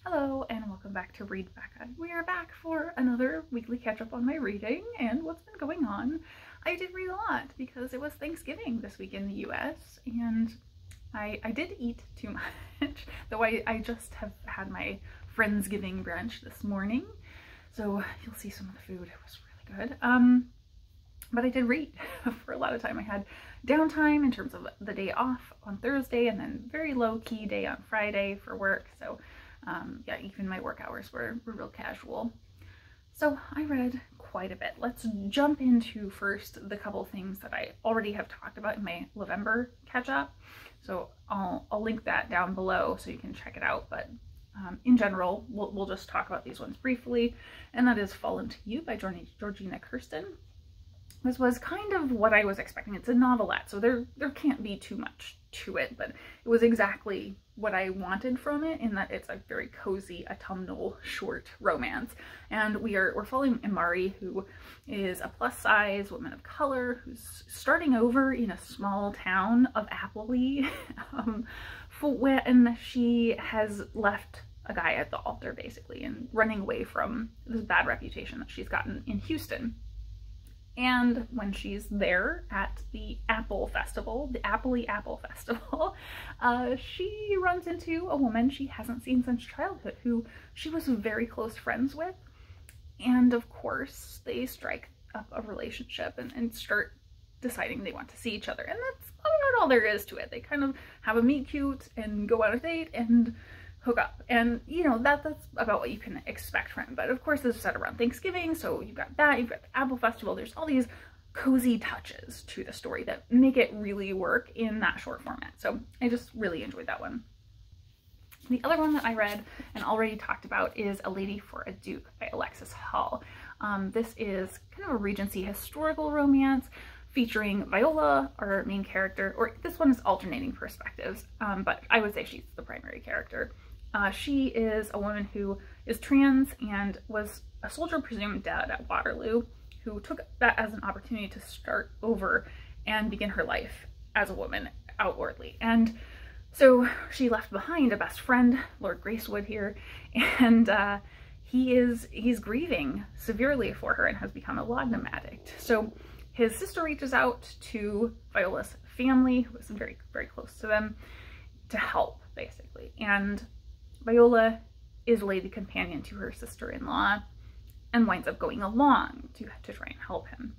Hello and welcome back to Read Becca. We are back for another weekly catch-up on my reading and what's been going on. I did read a lot because it was Thanksgiving this week in the US and I did eat too much, though I just have had my Friendsgiving brunch this morning, so you'll see some of the food. It was really good. But I did read for a lot of time. I had downtime in terms of the day off on Thursday and then very low-key day on Friday for work, so yeah, even my work hours were real casual. So I read quite a bit. Let's jump into first the couple things that I already have talked about in my November catch-up. So I'll link that down below so you can check it out. But in general, we'll just talk about these ones briefly. And that is Fallen to You by Georgina Kiersten. This was kind of what I was expecting. It's a novelette, so there can't be too much to it, but it was exactly what I wanted from it in that it's a very cozy autumnal short romance. And we're following Imari, who is a plus-size woman of color who's starting over in a small town of Appleby, and she has left a guy at the altar basically and running away from this bad reputation that she's gotten in Houston. And when she's there at the Apple Festival, the Appley Apple Festival, she runs into a woman she hasn't seen since childhood, who she was very close friends with. And of course, they strike up a relationship and start deciding they want to see each other. And that's about all there is to it. They kind of have a meet cute and go on a date and hook up, and you know that's about what you can expect from it. But of course this is set around Thanksgiving, so you've got that, you've got the Apple Festival, there's all these cozy touches to the story that make it really work in that short format. So I just really enjoyed that one. The other one that I read and already talked about is A Lady for a Duke by Alexis Hall. This is kind of a Regency historical romance featuring Viola, our main character, or this one is alternating perspectives, but I would say she's the primary character. She is a woman who is trans and was a soldier presumed dead at Waterloo, who took that as an opportunity to start over and begin her life as a woman outwardly. And so she left behind a best friend, Lord Gracewood here, and he's grieving severely for her and has become a laudanum addict. So his sister reaches out to Viola's family, who is very, very close to them, to help, basically. And Viola is a lady companion to her sister-in-law and winds up going along to try and help him.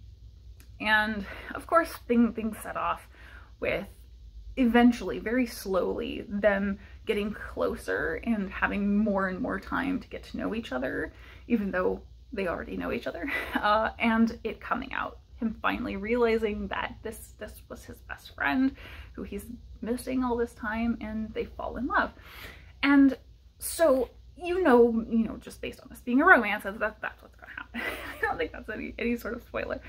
And of course things set off with eventually, very slowly, them getting closer and having more and more time to get to know each other, even though they already know each other, and it coming out. Him finally realizing that this was his best friend who he's missing all this time, and they fall in love. And so, you know, just based on this being a romance, that's what's gonna happen. I don't think that's any sort of spoiler.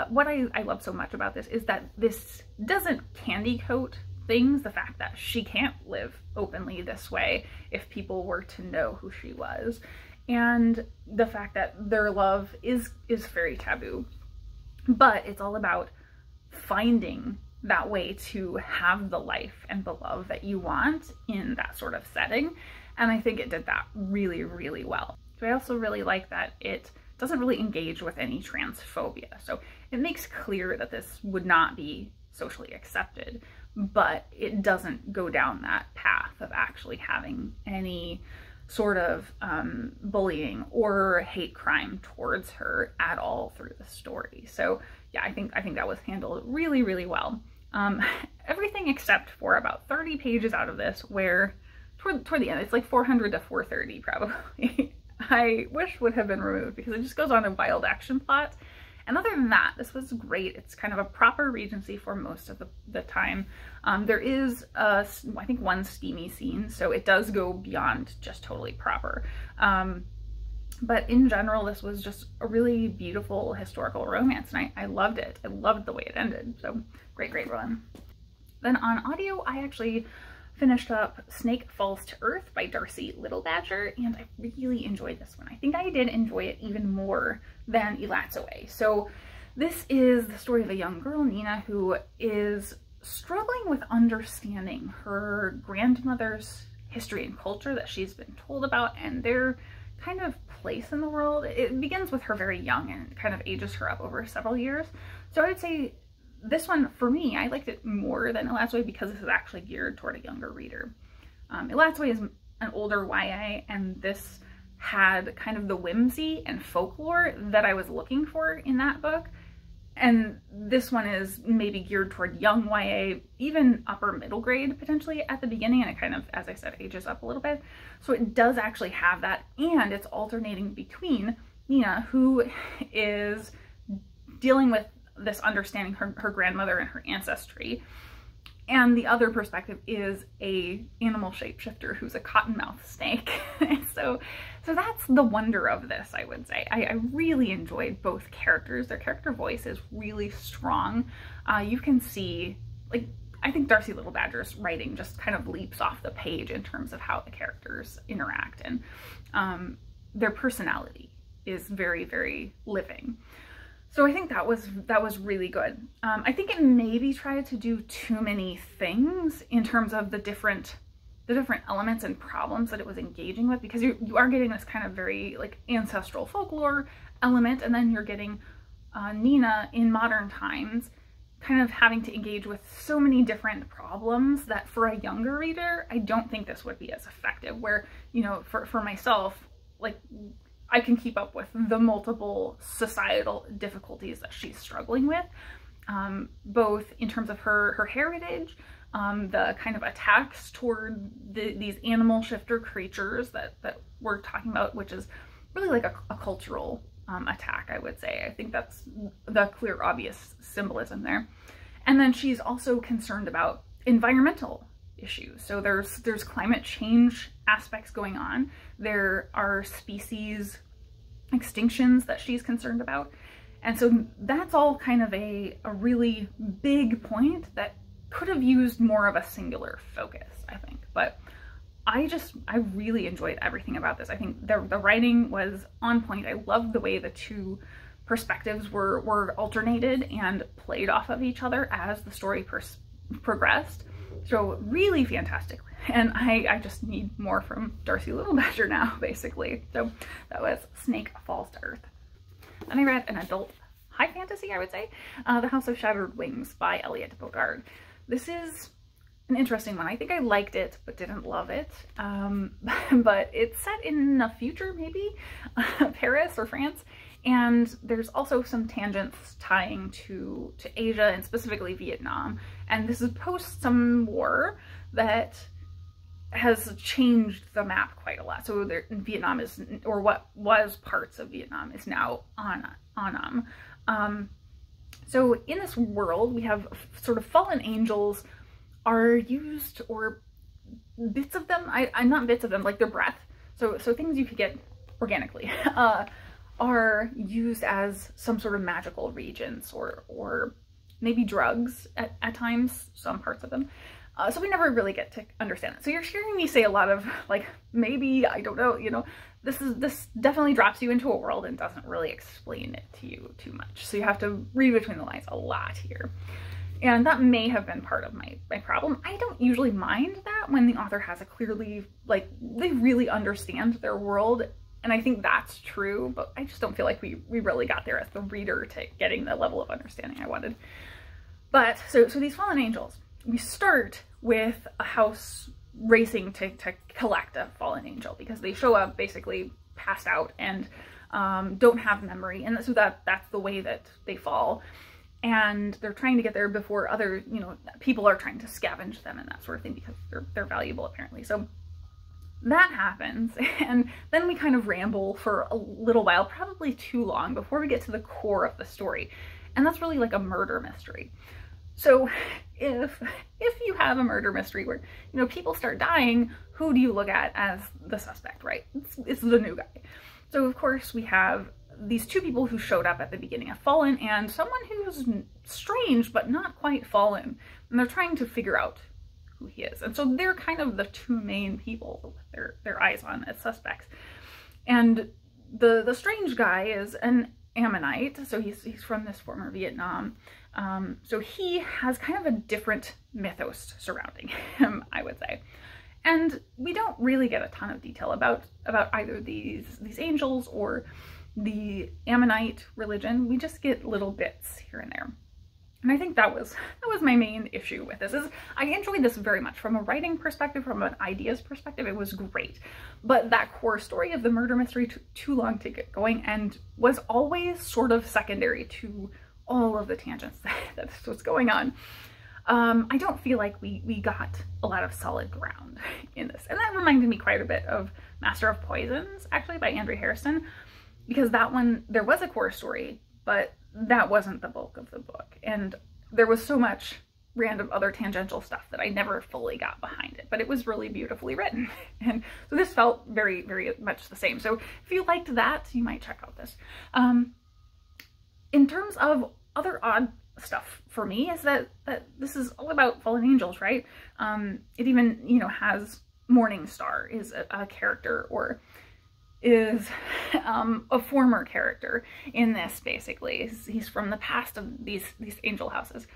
What I love so much about this is that this doesn't candy coat things, the fact that she can't live openly this way if people were to know who she was, and the fact that their love is very taboo. But it's all about finding that way to have the life and the love that you want in that sort of setting. And I think it did that really, really well. So I also really like that it doesn't really engage with any transphobia. So it makes clear that this would not be socially accepted, but it doesn't go down that path of actually having any sort of bullying or hate crime towards her at all through the story. So yeah, I think that was handled really, really well. Everything except for about 30 pages out of this, where toward the end, it's like 400 to 430 probably, I wish would have been removed because it just goes on a wild action plot. And other than that, this was great. It's kind of a proper Regency for most of the time. There is, I think, one steamy scene, so it does go beyond just totally proper. But in general, this was just a really beautiful historical romance, and I loved it. I loved the way it ended, so great, great run. Then on audio, I actually finished up Snake Falls to Earth by Darcie Littlebadger, and I really enjoyed this one. I think I did enjoy it even more than Elat's Away. So this is the story of a young girl, Nina, who is struggling with understanding her grandmother's history and culture that she's been told about and their kind of place in the world. It begins with her very young and kind of ages her up over several years. So I would say this one, for me, I liked it more than Elatsoe because this is actually geared toward a younger reader. Elatsoe is an older YA, and this had kind of the whimsy and folklore that I was looking for in that book. And this one is maybe geared toward young YA, even upper middle grade potentially at the beginning, and it kind of, as I said, ages up a little bit. So it does actually have that, and it's alternating between Nina, who is dealing with this understanding her grandmother and her ancestry, and the other perspective is a animal shapeshifter who's a cottonmouth snake. so that's the wonder of this, I would say. I really enjoyed both characters. Their character voice is really strong. You can see, like, I think Darcie Little Badger's writing just kind of leaps off the page in terms of how the characters interact, and their personality is very, very living. So I think that was really good. I think it maybe tried to do too many things in terms of the different elements and problems that it was engaging with, because you are getting this kind of very like ancestral folklore element, and then you're getting Nina in modern times kind of having to engage with so many different problems that for a younger reader, I don't think this would be as effective. Where, you know, for myself, like, I can keep up with the multiple societal difficulties that she's struggling with, both in terms of her heritage, the kind of attacks toward these animal shifter creatures that we're talking about, which is really like a cultural attack, I would say. I think that's the clear, obvious symbolism there. And then she's also concerned about environmental issues. So there's climate change aspects going on. There are species extinctions that she's concerned about. And so that's all kind of a really big point that could have used more of a singular focus, I think. But I really enjoyed everything about this. I think the writing was on point. I loved the way the two perspectives were alternated and played off of each other as the story progressed. So really fantastic. And I just need more from Darcie Little Badger now, basically. So that was Snake Falls to Earth. Then I read an adult high fantasy, I would say, The House of Shattered Wings by Aliette Bodard. This is an interesting one. I think I liked it, but didn't love it. But it's set in the future, maybe, Paris or France. And there's also some tangents tying to Asia and specifically Vietnam. And this is post some war that has changed the map quite a lot. So Vietnam is, or what was parts of Vietnam, is now Annam. So in this world, we have sort of fallen angels are used, or bits of them, not bits of them, like their breath. So things you could get organically, are used as some sort of magical reagents or maybe drugs at times, some parts of them. So we never really get to understand it. So you're hearing me say a lot of like, maybe, I don't know, you know, this definitely drops you into a world and doesn't really explain it to you too much. So you have to read between the lines a lot here. And that may have been part of my problem. I don't usually mind that when the author has a clearly, like, they really understand their world. And I think that's true, but I just don't feel like we really got there as the reader to getting the level of understanding I wanted. But, so these fallen angels, we start with a house racing to collect a fallen angel because they show up basically passed out and don't have memory. And so that's the way that they fall. And they're trying to get there before other, you know, people are trying to scavenge them and that sort of thing because they're valuable apparently. So that happens, and then we kind of ramble for a little while, probably too long, before we get to the core of the story. And that's really like a murder mystery. So if you have a murder mystery where, you know, people start dying, who do you look at as the suspect, right? It's the new guy. So of course we have these two people who showed up at the beginning, a fallen and someone who's strange but not quite fallen, and they're trying to figure out who he is. And so they're kind of the two main people with their eyes on as suspects. And the strange guy is an Ammonite, so he's from this former Vietnam. So he has kind of a different mythos surrounding him, I would say. And we don't really get a ton of detail about either these angels or the Ammonite religion. We just get little bits here and there. And I think that was my main issue with this. Is I enjoyed this very much from a writing perspective, from an ideas perspective. It was great, but that core story of the murder mystery took too long to get going and was always sort of secondary to all of the tangents that's what's going on. I don't feel like we got a lot of solid ground in this, and that reminded me quite a bit of Master of Poisons, actually, by Andrea Hairston, because that one, there was a core story, but that wasn't the bulk of the book, and there was so much random other tangential stuff that I never fully got behind it, but it was really beautifully written. And so this felt very, very much the same. So if you liked that, you might check out this. In terms of other odd stuff for me, is that this is all about fallen angels, right? It even, you know, has Morningstar is a character, or is a former character in this, basically. He's from the past of these angel houses.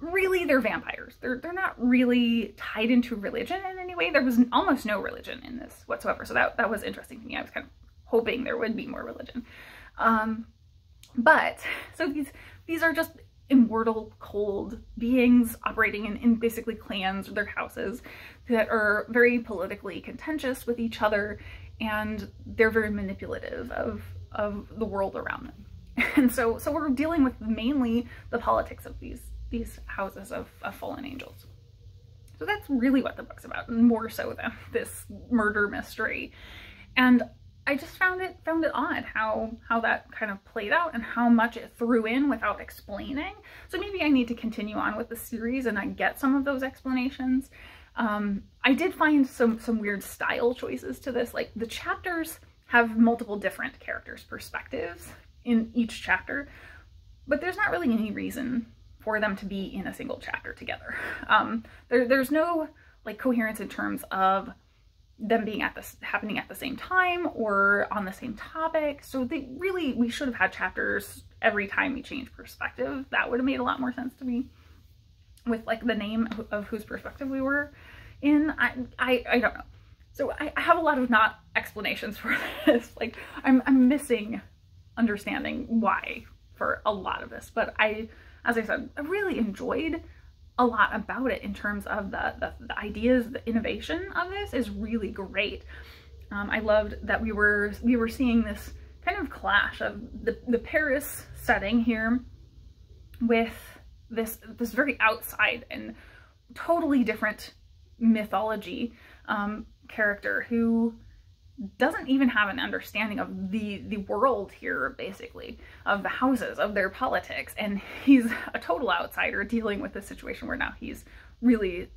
Really, they're vampires. They're not really tied into religion in any way. There was almost no religion in this whatsoever, so that was interesting to me. I was kind of hoping there would be more religion. But so these are just immortal, cold beings operating in basically clans or their houses that are very politically contentious with each other, and they're very manipulative of the world around them. And so we're dealing with mainly the politics of these houses of fallen angels. So that's really what the book's about, more so than this murder mystery. And I just found it odd how that kind of played out and how much it threw in without explaining. So maybe I need to continue on with the series and I get some of those explanations. I did find some weird style choices to this. Like, the chapters have multiple different characters' perspectives in each chapter, but there's not really any reason for them to be in a single chapter together. There's no like coherence in terms of them being happening at the same time or on the same topic. So we should have had chapters every time we change perspective. That would have made a lot more sense to me, with like the name of whose perspective we were in. I don't know. So I have a lot of not explanations for this. Like, I'm missing understanding why for a lot of this, but as I said, I really enjoyed a lot about it in terms of the ideas. The innovation of this is really great. I loved that we were seeing this kind of clash of the Paris setting here with this very outside and totally different mythology character who doesn't even have an understanding of the world here, basically, of the houses, of their politics, and he's a total outsider dealing with this situation where now he's really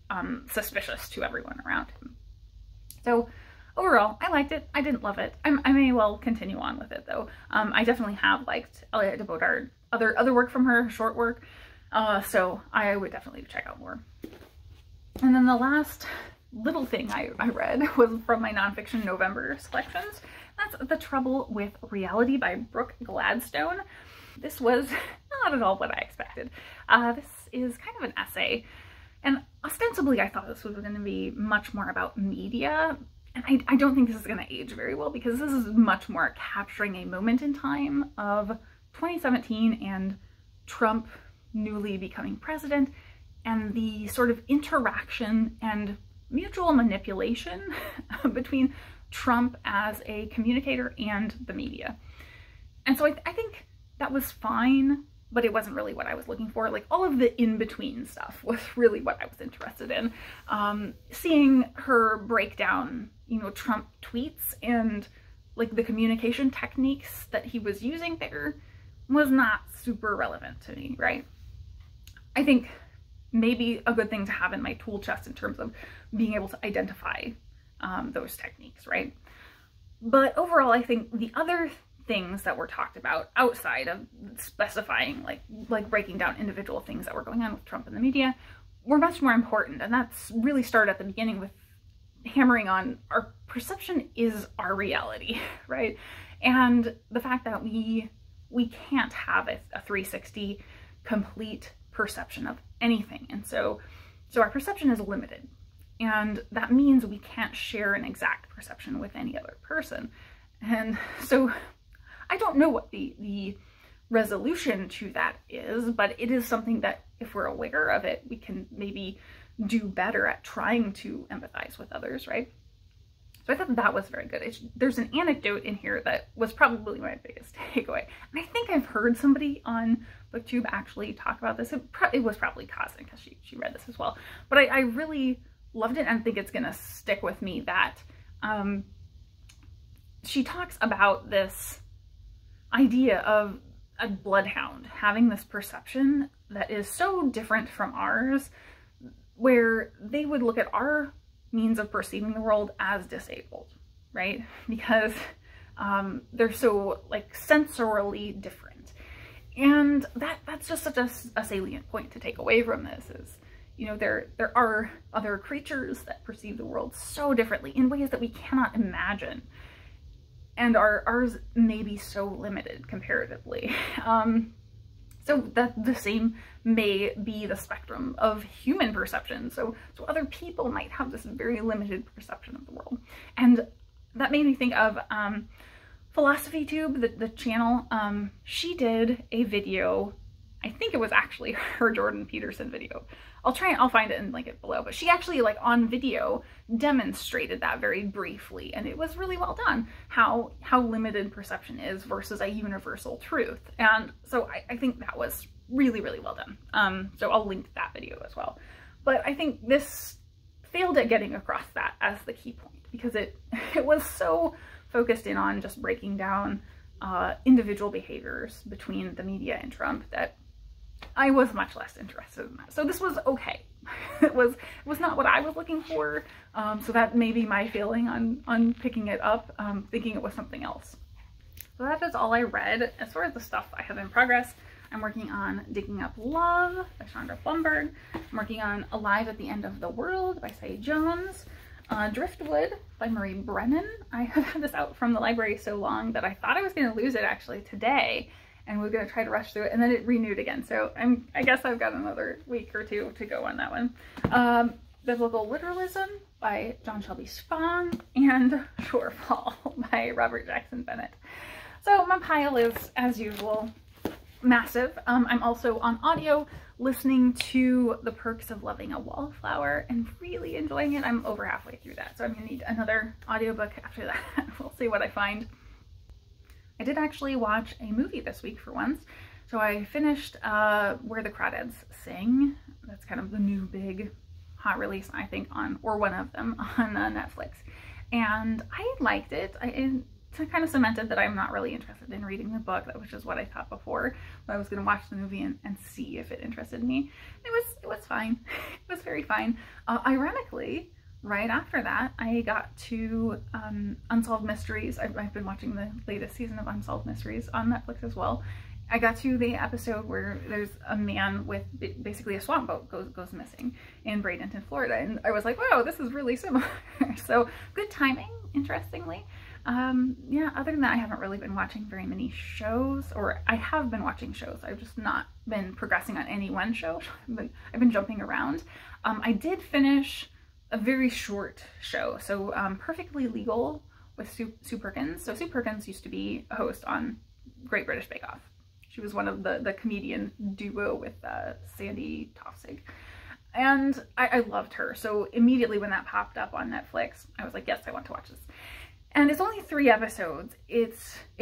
suspicious to everyone around him. So overall, I liked it. I didn't love it. I may well continue on with it, though. I definitely have liked Aliette de Bodard, other work from her, short work, so I would definitely check out more. And then the last little thing I read was from my nonfiction November selections. That's The Trouble with Reality by Brooke Gladstone. This was not at all what I expected. This is kind of an essay, and ostensibly I thought this was going to be much more about media, and I don't think this is going to age very well, because this is much more capturing a moment in time of 2017 and Trump newly becoming president, and the sort of interaction and mutual manipulation between Trump as a communicator and the media. And so I think that was fine, but it wasn't really what I was looking for. Like, all of the in-between stuff was really what I was interested in. Seeing her break down, you know, Trump tweets and like the communication techniques that he was using there was not super relevant to me, right? I think maybe a good thing to have in my tool chest in terms of being able to identify those techniques, right? But overall, I think the other things that were talked about outside of specifying, like breaking down individual things that were going on with Trump and the media, were much more important. And that's really started at the beginning with hammering on our perception is our reality, right? And the fact that we can't have a 360 complete perception of anything, and so our perception is limited. And that means we can't share an exact perception with any other person. And so I don't know what the resolution to that is, but it is something that if we're aware of it, we can maybe do better at trying to empathize with others, right? So I thought that was very good. There's an anecdote in here that was probably my biggest takeaway. And I think I've heard somebody on BookTube actually talk about this. It was probably Cousin, because she read this as well. But I really loved it, and I think it's gonna stick with me that she talks about this idea of a bloodhound having this perception that is so different from ours, where they would look at our means of perceiving the world as disabled, right? Because they're so like sensorily different. And that's just such a salient point to take away from this is, you know, there are other creatures that perceive the world so differently in ways that we cannot imagine. And ours may be so limited comparatively. So that the same may be the spectrum of human perception. So other people might have this very limited perception of the world. And that made me think of Philosophy Tube, the channel. She did a video, I think it was actually her Jordan Peterson video. I'll find it and link it below, but she actually like on video demonstrated that very briefly, and it was really well done, how limited perception is versus a universal truth. And so I think that was really, really well done. So I'll link that video as well. But I think this failed at getting across that as the key point, because it was so focused in on just breaking down individual behaviors between the media and Trump that I was much less interested in that. So this was okay. It was not what I was looking for. So that may be my feeling on picking it up, thinking it was something else. So that is all I read. As far as the stuff I have in progress, I'm working on Digging Up Love by Chandra Blumberg. I'm working on Alive at the End of the World by Saeed Jones. Driftwood by Marie Brennan. I have had this out from the library so long that I thought I was going to lose it actually today, and we're going to try to rush through it, and then it renewed again. So I guess I've got another week or two to go on that one. Biblical Literalism by John Shelby Spong, and Shorefall by Robert Jackson Bennett. So my pile is, as usual, massive. I'm also on audio listening to The Perks of Loving a Wallflower and really enjoying it. I'm over halfway through that, so I'm gonna need another audiobook after that. We'll see what I find. I did actually watch a movie this week for once. So I finished Where the Crawdads Sing. That's kind of the new big hot release, I think, or one of them on Netflix. And I liked it. It kind of cemented that I'm not really interested in reading the book, which is what I thought before. But I was going to watch the movie and see if it interested me. It was fine. It was very fine. Ironically, right after that, I got to Unsolved Mysteries. I've been watching the latest season of Unsolved Mysteries on Netflix as well. I got to the episode where there's a man with basically a swamp boat goes missing in Bradenton, Florida. And I was like, wow, this is really similar. So good timing, interestingly. Yeah, other than that, I haven't really been watching very many shows, or I have been watching shows. I've just not been progressing on any one show. I've been jumping around. I did finish a very short show. So Perfectly Legal with Sue Perkins. So Sue Perkins used to be a host on Great British Bake Off. She was one of the comedian duo with Sandy Tofsig. And I loved her. So immediately when that popped up on Netflix, I was like, yes, I want to watch this. And it's only 3 episodes. It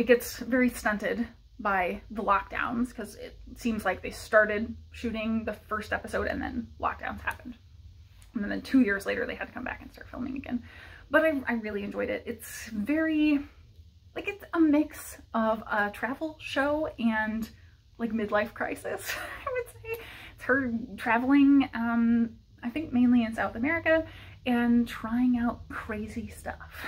gets very stunted by the lockdowns, because it seems like they started shooting the first episode and then lockdowns happened. And then 2 years later, they had to come back and start filming again. But I really enjoyed it. It's very, like, it's a mix of a travel show and like midlife crisis, I would say. It's her traveling, I think mainly in South America, and trying out crazy stuff.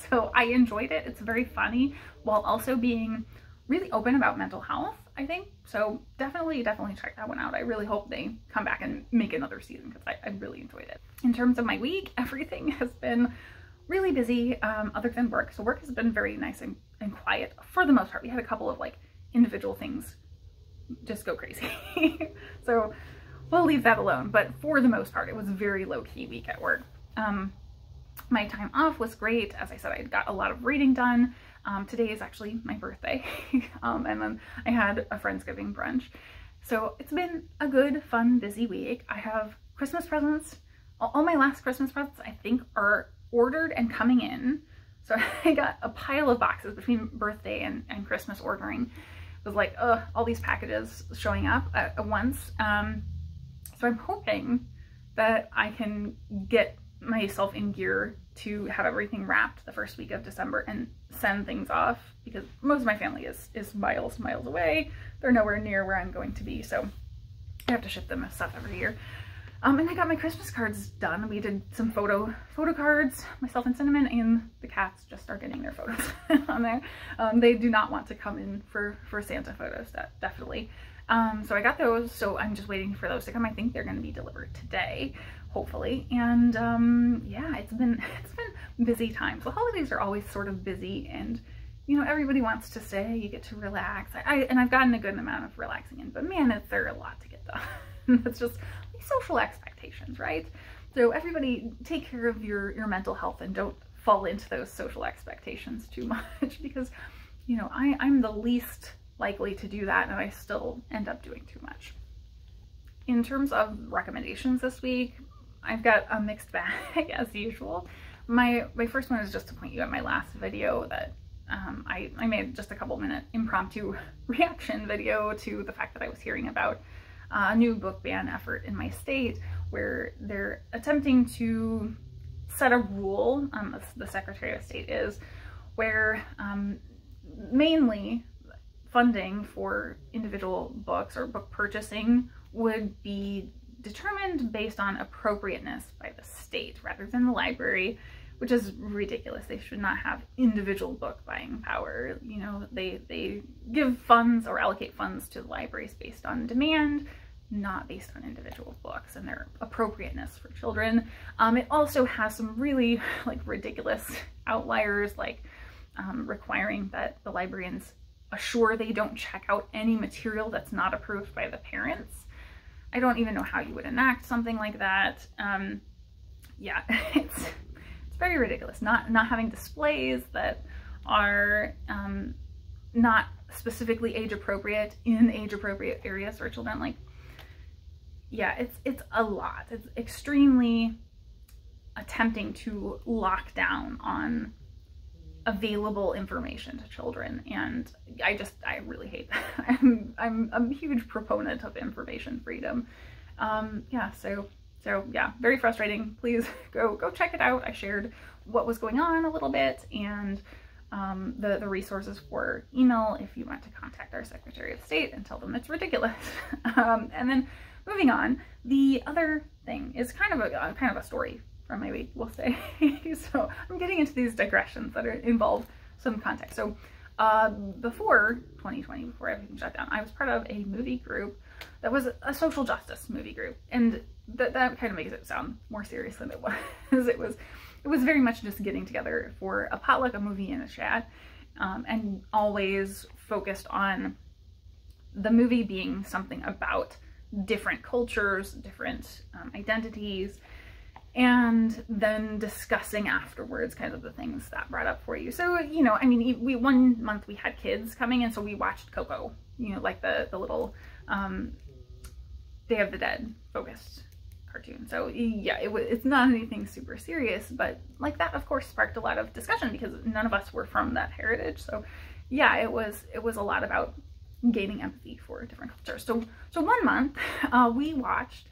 So I enjoyed it. It's very funny while also being really open about mental health, I think. So definitely check that one out. I really hope they come back and make another season, because I really enjoyed it. In terms of my week, everything has been really busy, other than work. So work has been very nice and quiet for the most part. We had a couple of like individual things just go crazy. So we'll leave that alone. But for the most part, it was a very low-key week at work. My time off was great. As I said, I got a lot of reading done. Today is actually my birthday. And then I had a Friendsgiving brunch. So it's been a good, fun, busy week. I have Christmas presents. All my last Christmas presents, I think, are ordered and coming in. So I got a pile of boxes between birthday and Christmas ordering. It was like, all these packages showing up at once. So I'm hoping that I can get myself in gear to have everything wrapped the first week of December and send things off, because most of my family is miles away. They're nowhere near where I'm going to be, so I have to ship them stuff every year. And I got my Christmas cards done. We did some photo cards, myself and Cinnamon, and the cats just are getting their photos on there. They do not want to come in for Santa photos, definitely. So I got those, so I'm just waiting for those to come. I think they're going to be delivered today, hopefully. And yeah, it's been busy times. The holidays are always sort of busy, and you know, everybody wants to say you get to relax. And I've gotten a good amount of relaxing in, but man, there's a lot to get done. It's just social expectations, right? So everybody take care of your mental health and don't fall into those social expectations too much, because you know, I'm the least likely to do that, and I still end up doing too much. In terms of recommendations this week, I've got a mixed bag as usual. My first one is just to point you at my last video that I made just a couple minute impromptu reaction video to the fact that I was hearing about a new book ban effort in my state, where they're attempting to set a rule, the Secretary of State is, where mainly funding for individual books or book purchasing would be determined based on appropriateness by the state rather than the library, which is ridiculous. They should not have individual book buying power. You know, they give funds or allocate funds to the libraries based on demand, not based on individual books and their appropriateness for children. It also has some really ridiculous outliers, like requiring that the librarians assure they don't check out any material that's not approved by the parents. I don't even know how you would enact something like that. Yeah, it's very ridiculous. Not having displays that are not specifically age appropriate in age appropriate areas for children. Like, yeah, it's a lot. It's extremely attempting to lock down on available information to children, and I really hate that. I'm a huge proponent of information freedom. Yeah, so yeah, very frustrating. Please go check it out. I shared what was going on a little bit, and the resources for email if you want to contact our Secretary of State and tell them it's ridiculous. And then moving on, the other thing is kind of a story from my week, we'll say. So I'm getting into these digressions that involve some context. So before 2020, before everything shut down, I was part of a movie group that was a social justice movie group, and that kind of makes it sound more serious than it was. It was very much just getting together for a potluck, a movie, and a chat, and always focused on the movie being something about different cultures, different identities, and then discussing afterwards kind of the things that brought up for you. So, you know, I mean, one month we had kids coming in, so we watched Coco, you know, like the little Day of the Dead focused cartoon. So yeah, it's not anything super serious, but like that of course sparked a lot of discussion because none of us were from that heritage. So yeah, it was a lot about gaining empathy for different cultures. So one month we watched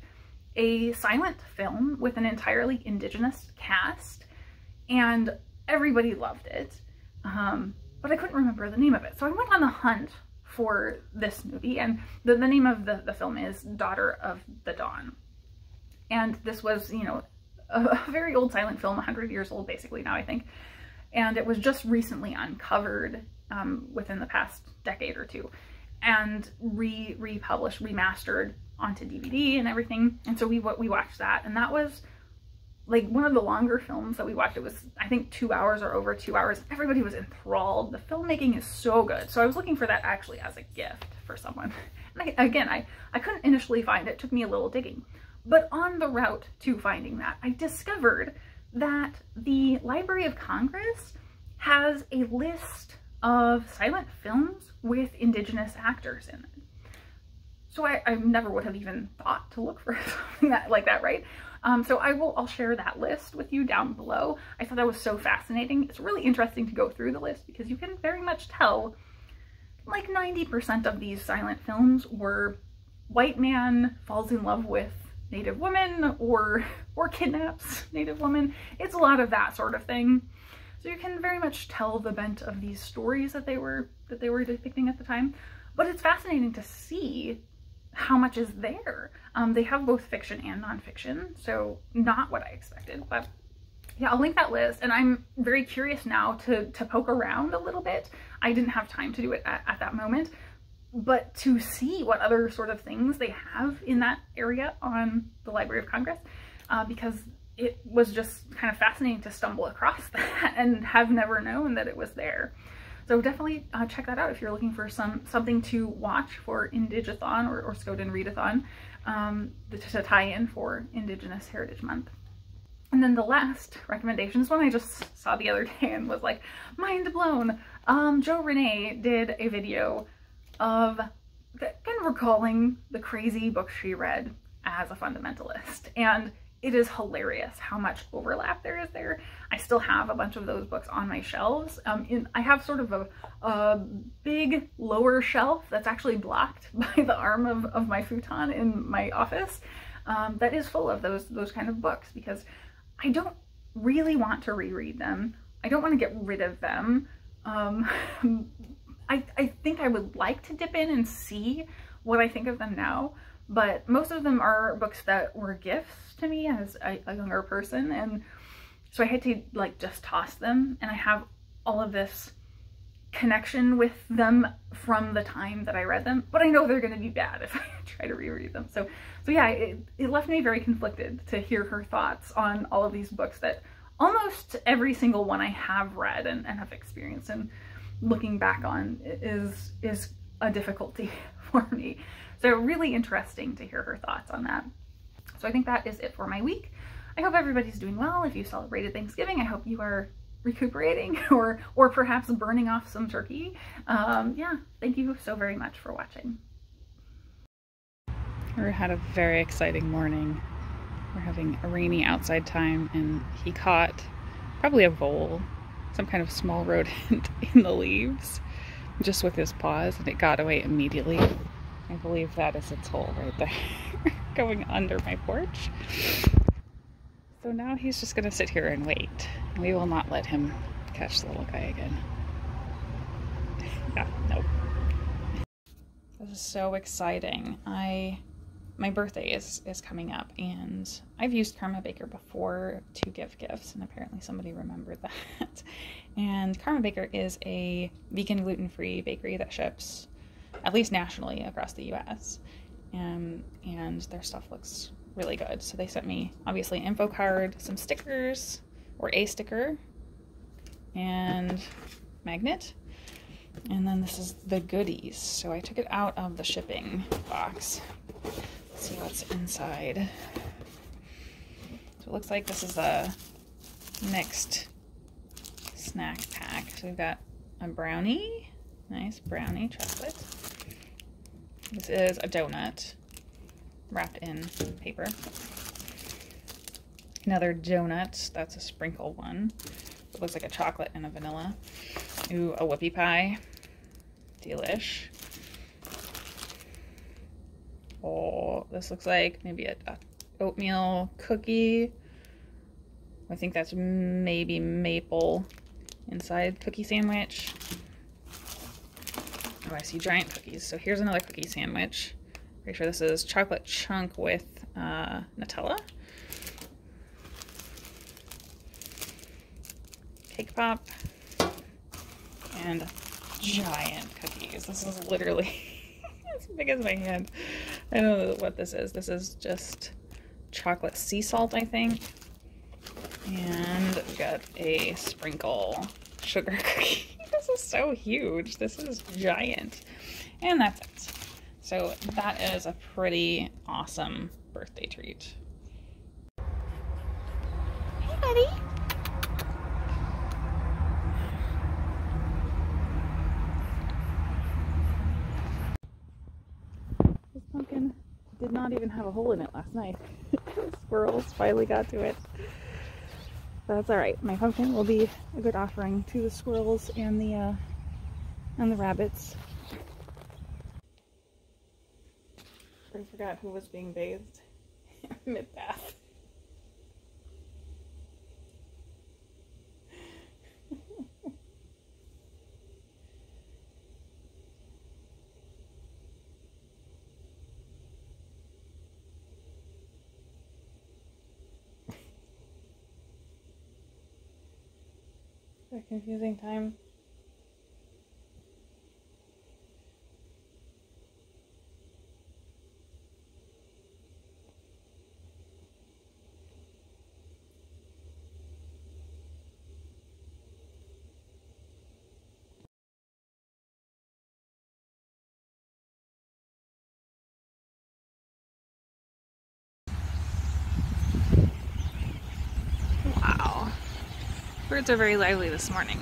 a silent film with an entirely indigenous cast, and everybody loved it, but I couldn't remember the name of it. So I went on the hunt for this movie, and the name of the film is Daughter of the Dawn. And this was, you know, a very old silent film, 100 years old basically now, I think. And it was just recently uncovered within the past decade or two, and republished, remastered onto DVD and everything. And so we watched that, and that was like one of the longer films that we watched. It was, I think, 2 hours or over 2 hours. Everybody was enthralled. The filmmaking is so good. So I was looking for that actually as a gift for someone. And I couldn't initially find it. It took me a little digging. But on the route to finding that, I discovered that the Library of Congress has a list of silent films with Indigenous actors in it. So I never would have even thought to look for something like that, right? So I'll share that list with you down below. I thought that was so fascinating. It's really interesting to go through the list because you can very much tell like 90% of these silent films were white man falls in love with Native woman or kidnaps Native woman. It's a lot of that sort of thing. So you can very much tell the bent of these stories that they were depicting at the time. But it's fascinating to see how much is there. They have both fiction and nonfiction, so not what I expected, but yeah, I'll link that list, and I'm very curious now to poke around a little bit. I didn't have time to do it at that moment, but to see what other sort of things they have in that area on the Library of Congress, because it was just kind of fascinating to stumble across that and have never known that it was there. So definitely check that out if you're looking for something to watch for Indigathon or Skoden Readathon to tie in for Indigenous Heritage Month. And then the last recommendation is one I just saw the other day and was like, mind blown. Jo Renee did a video of kind of recalling the crazy books she read as a fundamentalist. And it is hilarious how much overlap there is there. I still have a bunch of those books on my shelves. I have sort of a big lower shelf that's actually blocked by the arm of my futon in my office that is full of those kind of books because I don't really want to reread them. I don't want to get rid of them. I think I would like to dip in and see what I think of them now, but most of them are books that were gifts to me as a younger person, and so I had to like just toss them, and I have all of this connection with them from the time that I read them, but I know they're going to be bad if I try to reread them. So yeah, it left me very conflicted to hear her thoughts on all of these books that almost every single one I have read and have experienced, and looking back on is a difficulty for me. So really interesting to hear her thoughts on that. So I think that is it for my week. I hope everybody's doing well. If you celebrated Thanksgiving, I hope you are recuperating or perhaps burning off some turkey. Yeah, thank you so very much for watching. We had a very exciting morning. We're having a rainy outside time, and he caught probably a vole, some kind of small rodent in the leaves, just with his paws, and it got away immediately. I believe that is its hole right there, going under my porch. So now he's just gonna sit here and wait. We will not let him catch the little guy again. Yeah, nope. This is so exciting. My birthday is coming up, and I've used Karma Baker before to give gifts, and apparently somebody remembered that. And Karma Baker is a vegan, gluten-free bakery that ships at least nationally across the US, and their stuff looks really good. So they sent me obviously an info card, some stickers, or a sticker, and magnet, and then this is the goodies. So I took it out of the shipping box. Let's see what's inside. So it looks like this is a mixed snack pack. So we've got a brownie, nice brownie chocolate. This is a donut wrapped in paper. Another donut, that's a sprinkle one. It looks like a chocolate and a vanilla. Ooh, a whoopie pie. Delish. Oh, this looks like maybe a oatmeal cookie. I think that's maybe maple inside cookie sandwich. Oh, I see giant cookies. So here's another cookie sandwich. Pretty sure this is chocolate chunk with Nutella. Cake pop. And giant cookies. This is literally as big as my hand. I don't know what this is. This is just chocolate sea salt, I think. And we got a sprinkle sugar cookie. This is so huge. This is giant. And that's it. So that is a pretty awesome birthday treat. Hey buddy. This pumpkin did not even have a hole in it last night. Squirrels finally got to it. That's alright. My pumpkin will be a good offering to the squirrels and the rabbits. I forgot who was being bathed mid-bath. A confusing time. Wow. Birds are very lively this morning.